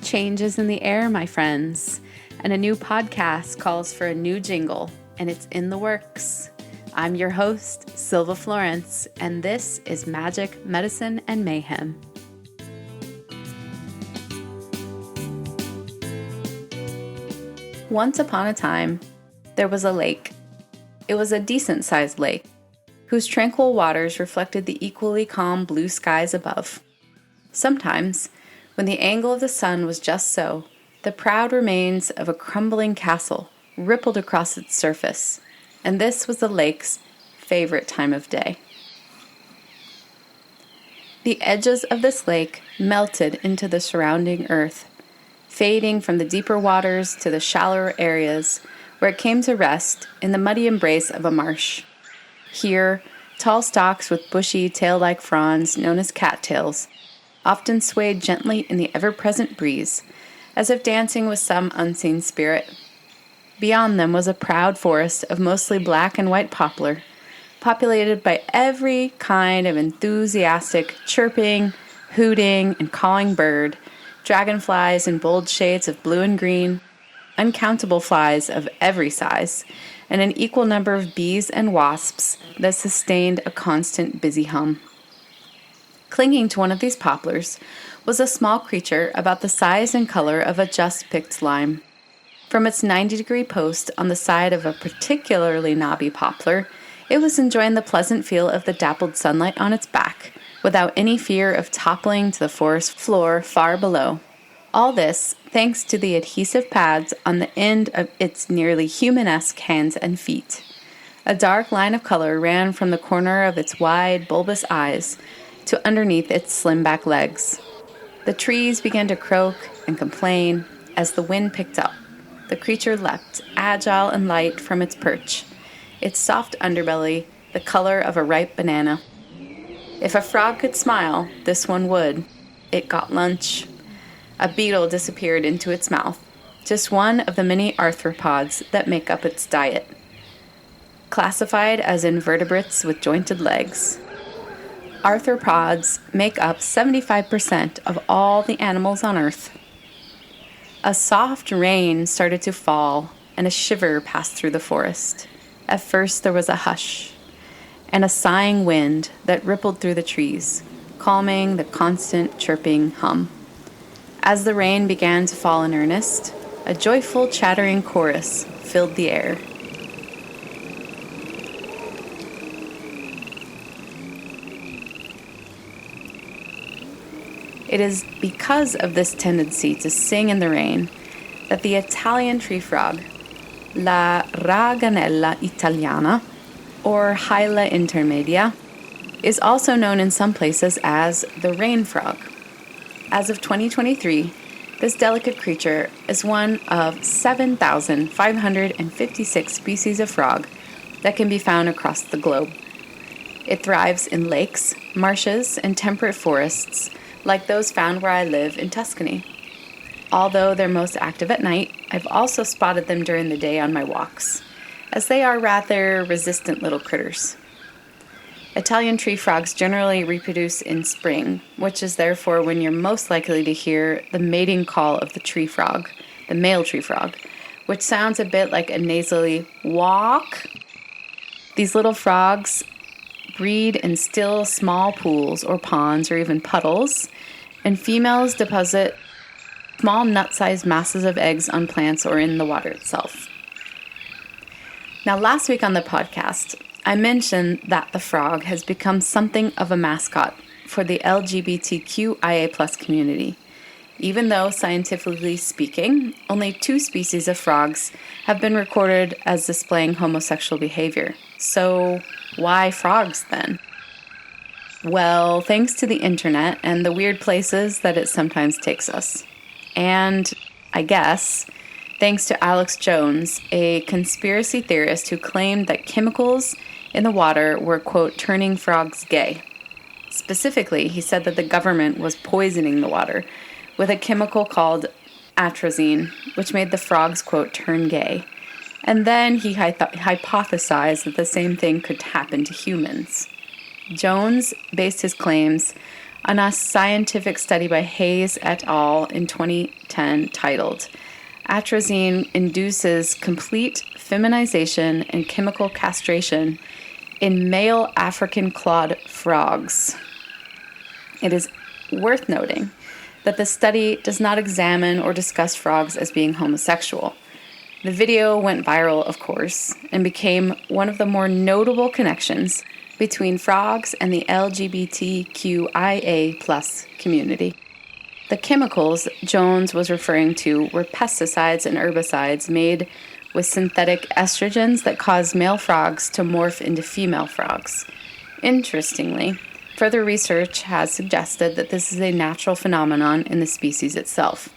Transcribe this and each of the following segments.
Change is in the air, my friends, and a new podcast calls for a new jingle, and it's in the works. I'm your host, Sylva Florence, and this is Magic, Medicine, and Mayhem. Once upon a time, there was a lake. It was a decent-sized lake, whose tranquil waters reflected the equally calm blue skies above. Sometimes, when the angle of the sun was just so, the proud remains of a crumbling castle rippled across its surface, and this was the lake's favorite time of day. The edges of this lake melted into the surrounding earth, fading from the deeper waters to the shallower areas where it came to rest in the muddy embrace of a marsh. Here, tall stalks with bushy tail-like fronds known as cattails often swayed gently in the ever-present breeze, as if dancing with some unseen spirit. Beyond them was a proud forest of mostly black and white poplar, populated by every kind of enthusiastic chirping, hooting, and cawing bird, dragonflies in bold shades of blue and green, uncountable flies of every size, and an equal number of bees and wasps that sustained a constant busy hum. Clinging to one of these poplars was a small creature about the size and color of a just-picked lime. From its 90-degree post on the side of a particularly knobby poplar, it was enjoying the pleasant feel of the dappled sunlight on its back, without any fear of toppling to the forest floor far below. All this thanks to the adhesive pads on the end of its nearly human-esque hands and feet. A dark line of color ran from the corner of its wide, bulbous eyes to underneath its slim back legs. The trees began to croak and complain as the wind picked up. The creature leapt, agile and light, from its perch, its soft underbelly the color of a ripe banana. If a frog could smile, this one would. It got lunch. A beetle disappeared into its mouth, just one of the many arthropods that make up its diet. Classified as invertebrates with jointed legs, arthropods make up 75% of all the animals on Earth. A soft rain started to fall, and a shiver passed through the forest. At first there was a hush, and a sighing wind that rippled through the trees, calming the constant chirping hum. As the rain began to fall in earnest, a joyful chattering chorus filled the air. It is because of this tendency to sing in the rain that the Italian tree frog, la raganella italiana, or Hyla intermedia, is also known in some places as the rain frog. As of 2023, this delicate creature is one of 7,556 species of frog that can be found across the globe. It thrives in lakes, marshes, and temperate forests, like those found where I live in Tuscany. Although they're most active at night, I've also spotted them during the day on my walks, as they are rather resistant little critters. Italian tree frogs generally reproduce in spring, which is therefore when you're most likely to hear the mating call of the tree frog, the male tree frog, which sounds a bit like a nasally walk. These little frogs breed in still small pools or ponds or even puddles, and females deposit small nut-sized masses of eggs on plants or in the water itself. Now, last week on the podcast, I mentioned that the frog has become something of a mascot for the LGBTQIA+ community, even though, scientifically speaking, only 2 species of frogs have been recorded as displaying homosexual behavior. So, why frogs then? Well, thanks to the internet and the weird places that it sometimes takes us. And, I guess, thanks to Alex Jones, a conspiracy theorist who claimed that chemicals in the water were, quote, turning frogs gay. Specifically, he said that the government was poisoning the water with a chemical called atrazine, which made the frogs, quote, turn gay. And then he hypothesized that the same thing could happen to humans. Jones based his claims on a scientific study by Hayes et al. In 2010 titled, "Atrazine Induces Complete Feminization and Chemical Castration in Male African Clawed Frogs." It is worth noting that the study does not examine or discuss frogs as being homosexual. The video went viral, of course, and became one of the more notable connections between frogs and the LGBTQIA+ community. The chemicals Jones was referring to were pesticides and herbicides made with synthetic estrogens that cause male frogs to morph into female frogs. Interestingly, further research has suggested that this is a natural phenomenon in the species itself.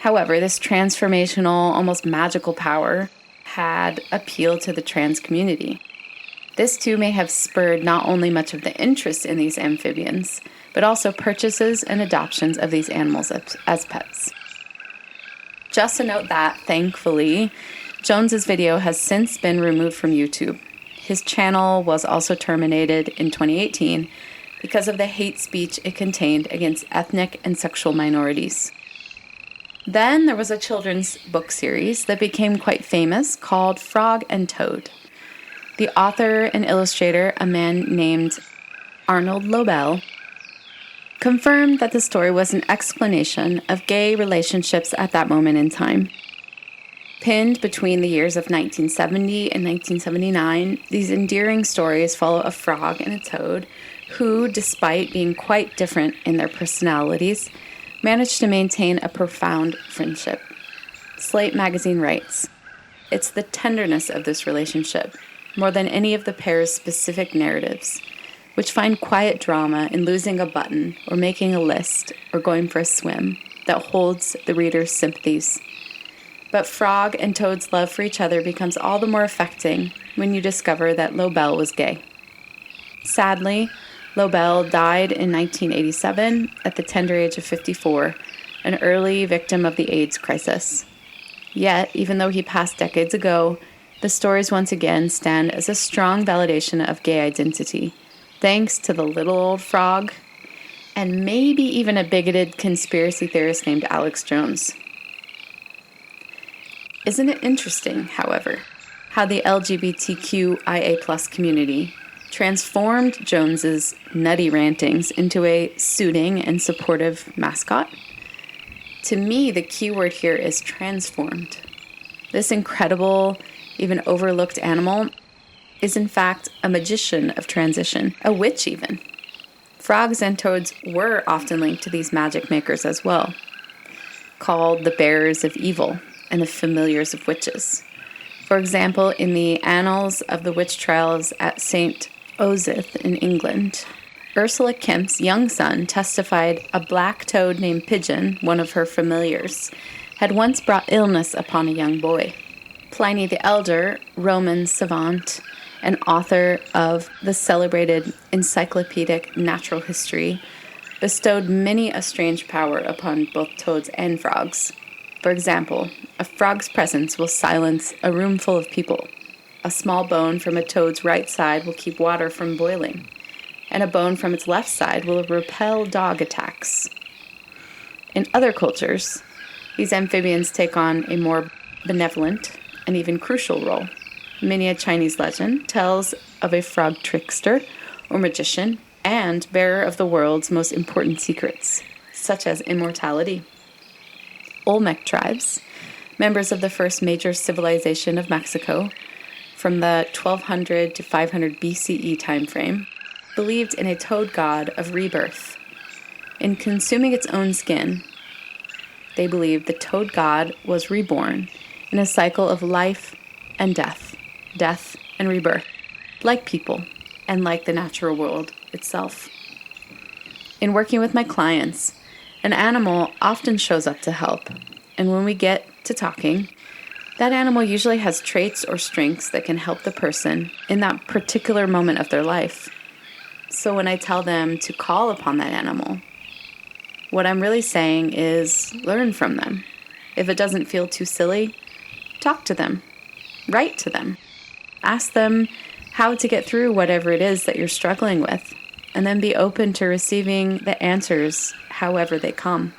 However, this transformational, almost magical power had appealed to the trans community. This too may have spurred not only much of the interest in these amphibians, but also purchases and adoptions of these animals as pets. Just a note that, thankfully, Jones's video has since been removed from YouTube. His channel was also terminated in 2018 because of the hate speech it contained against ethnic and sexual minorities. Then there was a children's book series that became quite famous called Frog and Toad. The author and illustrator, a man named Arnold Lobel, confirmed that the story was an explanation of gay relationships at that moment in time. Pinned between the years of 1970 and 1979, these endearing stories follow a frog and a toad who, despite being quite different in their personalities, managed to maintain a profound friendship. Slate magazine writes, "It's the tenderness of this relationship, more than any of the pair's specific narratives, which find quiet drama in losing a button or making a list or going for a swim, that holds the reader's sympathies. But Frog and Toad's love for each other becomes all the more affecting when you discover that Lobel was gay." Sadly, Lobel died in 1987 at the tender age of 54, an early victim of the AIDS crisis. Yet, even though he passed decades ago, the stories once again stand as a strong validation of gay identity, thanks to the little old frog, and maybe even a bigoted conspiracy theorist named Alex Jones. Isn't it interesting, however, how the LGBTQIA+ community transformed Jones's nutty rantings into a soothing and supportive mascot? To me, the key word here is transformed. This incredible, even overlooked animal is in fact a magician of transition, a witch even. Frogs and toads were often linked to these magic makers as well, called the bearers of evil and the familiars of witches. For example, in the Annals of the Witch Trials at St. Osyth in England, Ursula Kemp's young son testified a black toad named Pigeon, one of her familiars, had once brought illness upon a young boy. Pliny the Elder, Roman savant and author of the celebrated Encyclopedic Natural History, bestowed many a strange power upon both toads and frogs. For example, a frog's presence will silence a room full of people. A small bone from a toad's right side will keep water from boiling, and a bone from its left side will repel dog attacks. In other cultures, these amphibians take on a more benevolent and even crucial role. Many a Chinese legend tells of a frog trickster or magician and bearer of the world's most important secrets, such as immortality. Olmec tribes, members of the first major civilization of Mexico, from the 1200 to 500 BCE timeframe, believed in a toad god of rebirth. In consuming its own skin, they believed the toad god was reborn in a cycle of life and death and rebirth, like people and like the natural world itself. In working with my clients, an animal often shows up to help, and when we get to talking, that animal usually has traits or strengths that can help the person in that particular moment of their life. So when I tell them to call upon that animal, what I'm really saying is learn from them. If it doesn't feel too silly, talk to them, write to them, ask them how to get through whatever it is that you're struggling with. and then be open to receiving the answers however they come.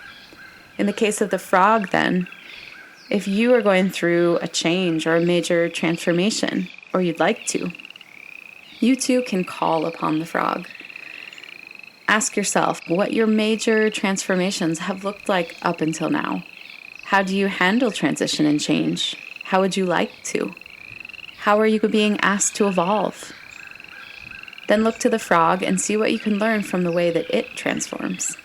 In the case of the frog, then, if you are going through a change or a major transformation, or you'd like to, you too can call upon the frog. Ask yourself what your major transformations have looked like up until now. How do you handle transition and change? How would you like to? How are you being asked to evolve? Then look to the frog and see what you can learn from the way that it transforms.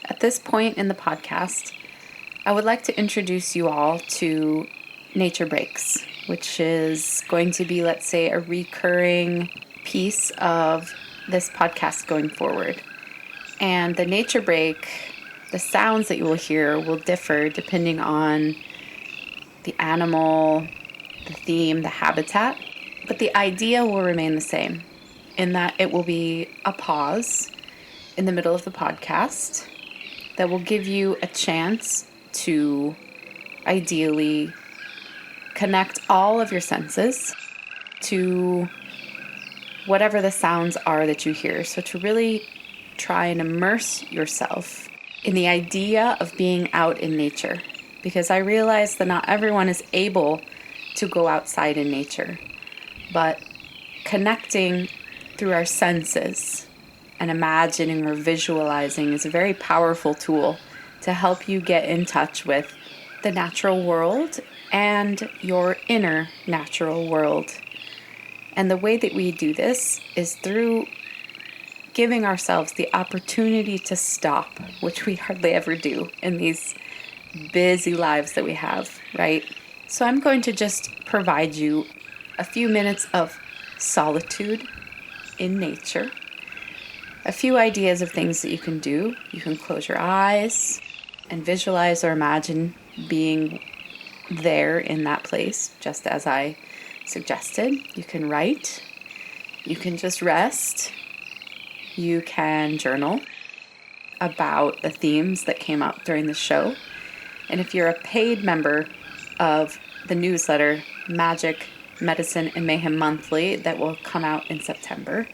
At this point in the podcast, I would like to introduce you all to Nature Breaks, which is going to be, let's say, a recurring piece of this podcast going forward. And the Nature Break, the sounds that you will hear will differ depending on the animal, the theme, the habitat, but the idea will remain the same in that it will be a pause in the middle of the podcast that will give you a chance to ideally connect all of your senses to whatever the sounds are that you hear. So to really try and immerse yourself in the idea of being out in nature, because I realize that not everyone is able to go outside in nature, but connecting through our senses and imagining or visualizing is a very powerful tool to help you get in touch with the natural world and your inner natural world. And the way that we do this is through giving ourselves the opportunity to stop, which we hardly ever do in these busy lives that we have, right? So I'm going to just provide you a few minutes of solitude in nature, a few ideas of things that you can do. You can close your eyes and visualize or imagine being there in that place, just as I suggested. You can write, you can just rest, you can journal about the themes that came up during the show. And if you're a paid member of the newsletter, Magic, Medicine, and Mayhem Monthly, that will come out in September,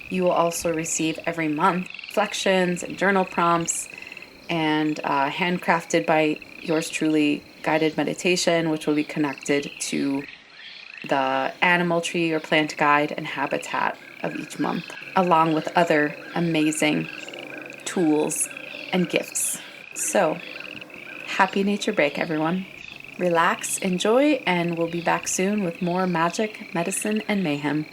you will also receive every month reflections and journal prompts and handcrafted by yours truly guided meditation, which will be connected to the animal, tree, or plant guide and habitat of each month, along with other amazing tools and gifts. So, happy Nature Break, everyone. Relax, enjoy, and we'll be back soon with more magic, medicine, and mayhem.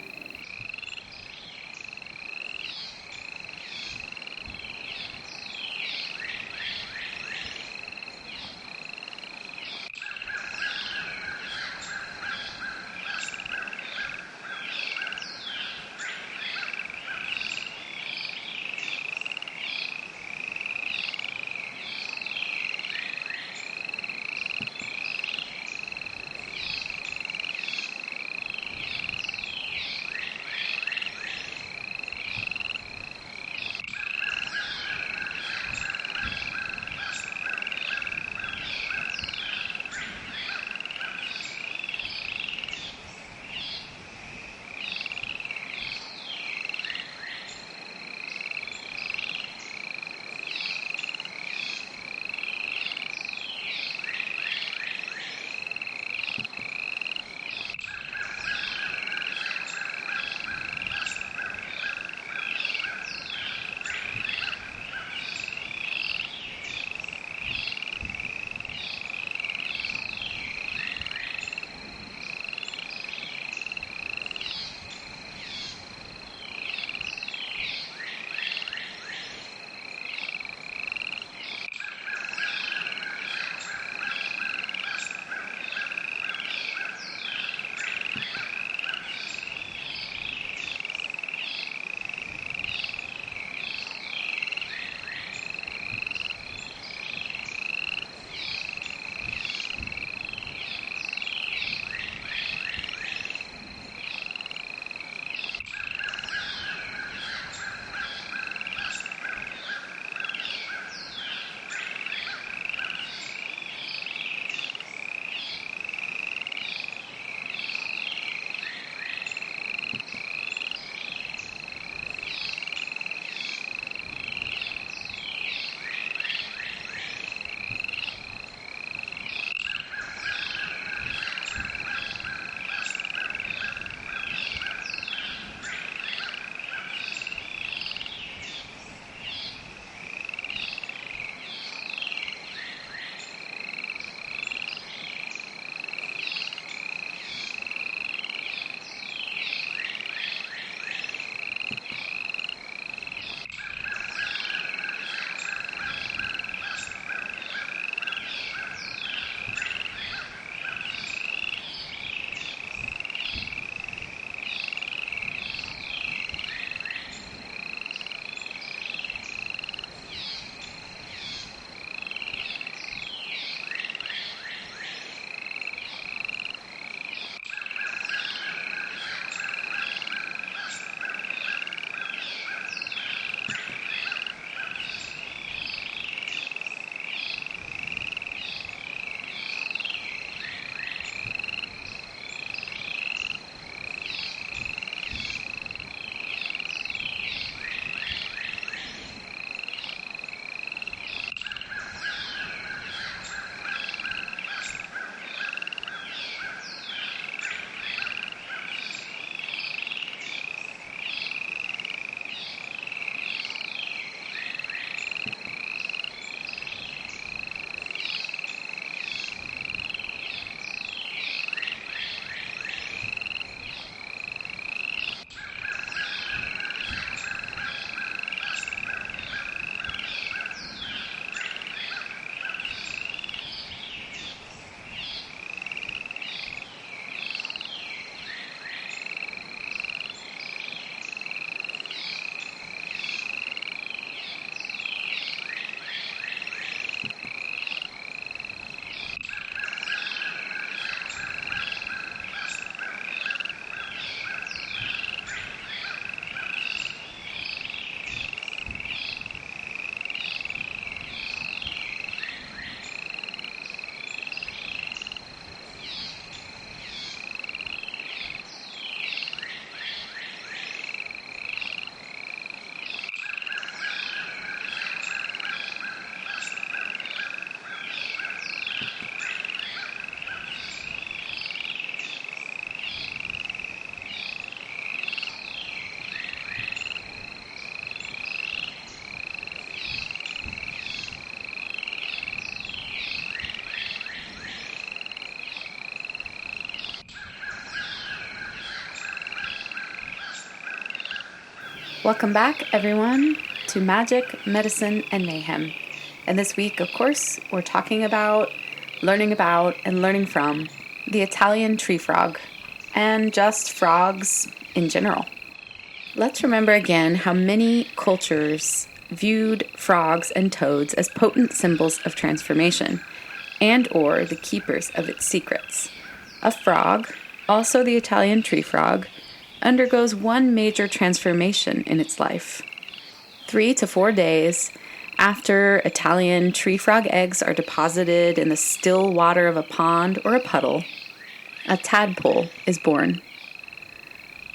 Welcome back, everyone, to Magic, Medicine, and Mayhem. And this week, of course, we're talking about, and learning from the Italian tree frog, and just frogs in general. Let's remember again how many cultures viewed frogs and toads as potent symbols of transformation, and or the keepers of its secrets. A frog, also the Italian tree frog, undergoes one major transformation in its life. 3 to 4 days after Italian tree frog eggs are deposited in the still water of a pond or a puddle, a tadpole is born.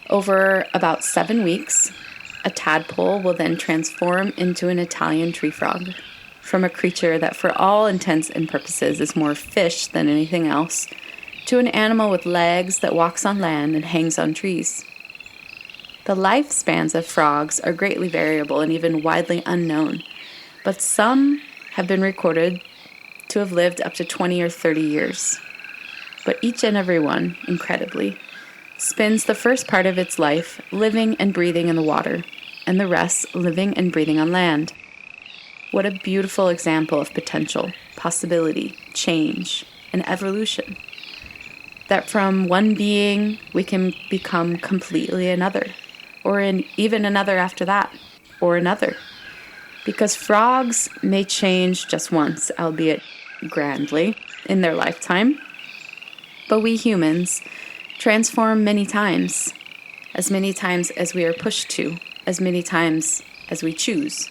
Over about 7 weeks, a tadpole will then transform into an Italian tree frog, from a creature that for all intents and purposes is more fish than anything else, to an animal with legs that walks on land and hangs on trees. The lifespans of frogs are greatly variable and even widely unknown, but some have been recorded to have lived up to 20 or 30 years. But each and every one, incredibly, spends the first part of its life living and breathing in the water, and the rest living and breathing on land. What a beautiful example of potential, possibility, change, and evolution. That from one being, we can become completely another, or even another after that, or another. Because frogs may change just once, albeit grandly, in their lifetime. But we humans transform many times as we are pushed to, as many times as we choose.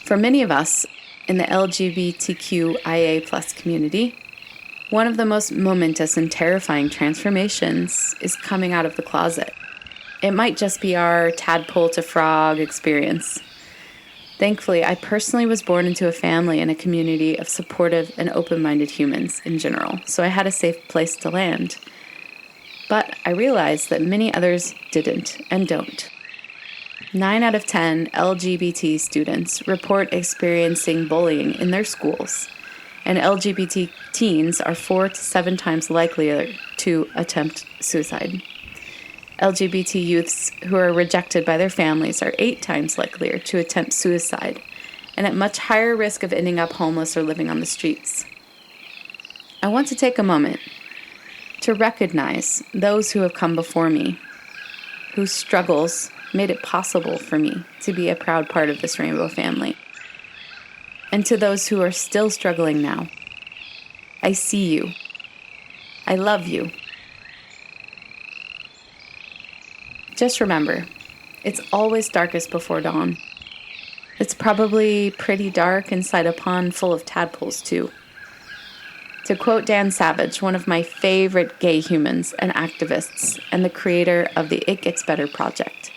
For many of us in the LGBTQIA+ community, one of the most momentous and terrifying transformations is coming out of the closet. It might just be our tadpole to frog experience. Thankfully, I personally was born into a family and a community of supportive and open-minded humans in general, so I had a safe place to land. But I realized that many others didn't and don't. 9 out of 10 LGBT students report experiencing bullying in their schools, and LGBT teens are 4 to 7 times likelier to attempt suicide. LGBT youths who are rejected by their families are 8 times likelier to attempt suicide, and at much higher risk of ending up homeless or living on the streets. I want to take a moment to recognize those who have come before me, whose struggles made it possible for me to be a proud part of this rainbow family. And to those who are still struggling now, I see you. I love you. Just remember, it's always darkest before dawn. It's probably pretty dark inside a pond full of tadpoles, too. To quote Dan Savage, one of my favorite gay humans and activists, and the creator of the It Gets Better project.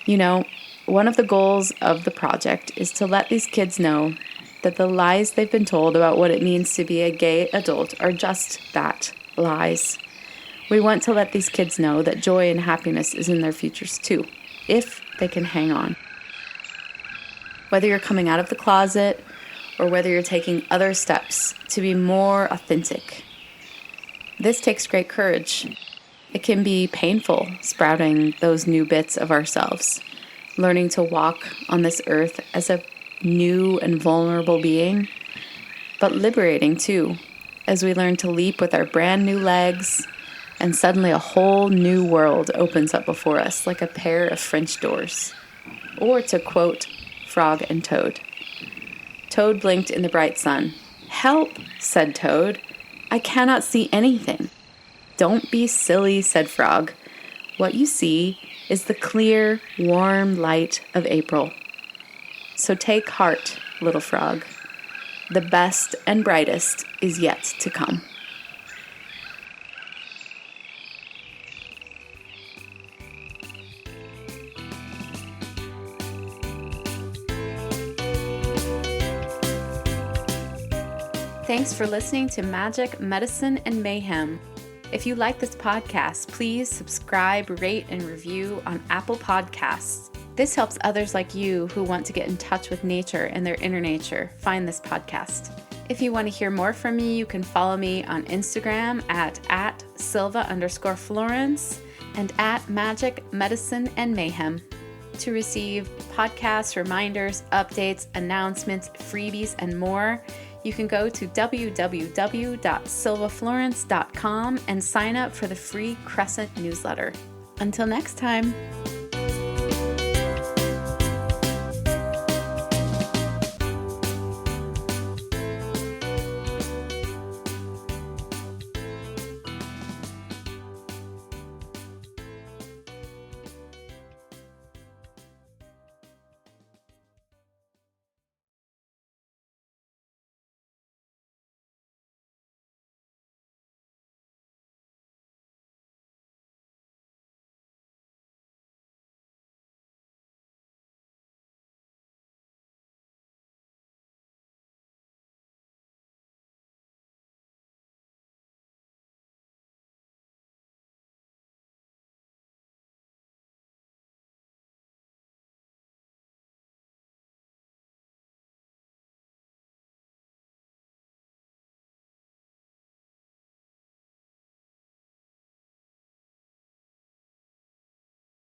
You know, one of the goals of the project is to let these kids know that the lies they've been told about what it means to be a gay adult are just that, lies. We want to let these kids know that joy and happiness is in their futures too, if they can hang on. Whether you're coming out of the closet or whether you're taking other steps to be more authentic, this takes great courage. It can be painful sprouting those new bits of ourselves, learning to walk on this earth as a new and vulnerable being, but liberating too, as we learn to leap with our brand new legs, and suddenly a whole new world opens up before us like a pair of French doors. Or to quote Frog and Toad. Toad blinked in the bright sun. "Help," said Toad. "I cannot see anything." "Don't be silly," said Frog. "What you see is the clear, warm light of April. So take heart, little frog. The best and brightest is yet to come." Thanks for listening to Magic, Medicine, and Mayhem. If you like this podcast, please subscribe, rate, and review on Apple Podcasts. This helps others like you who want to get in touch with nature and their inner nature find this podcast. If you want to hear more from me, you can follow me on Instagram at Silva_Florence and at Magic, Medicine, and Mayhem. To receive podcasts, reminders, updates, announcements, freebies, and more, you can go to www.sylvaflorence.com and sign up for the free Crescent newsletter. Until next time.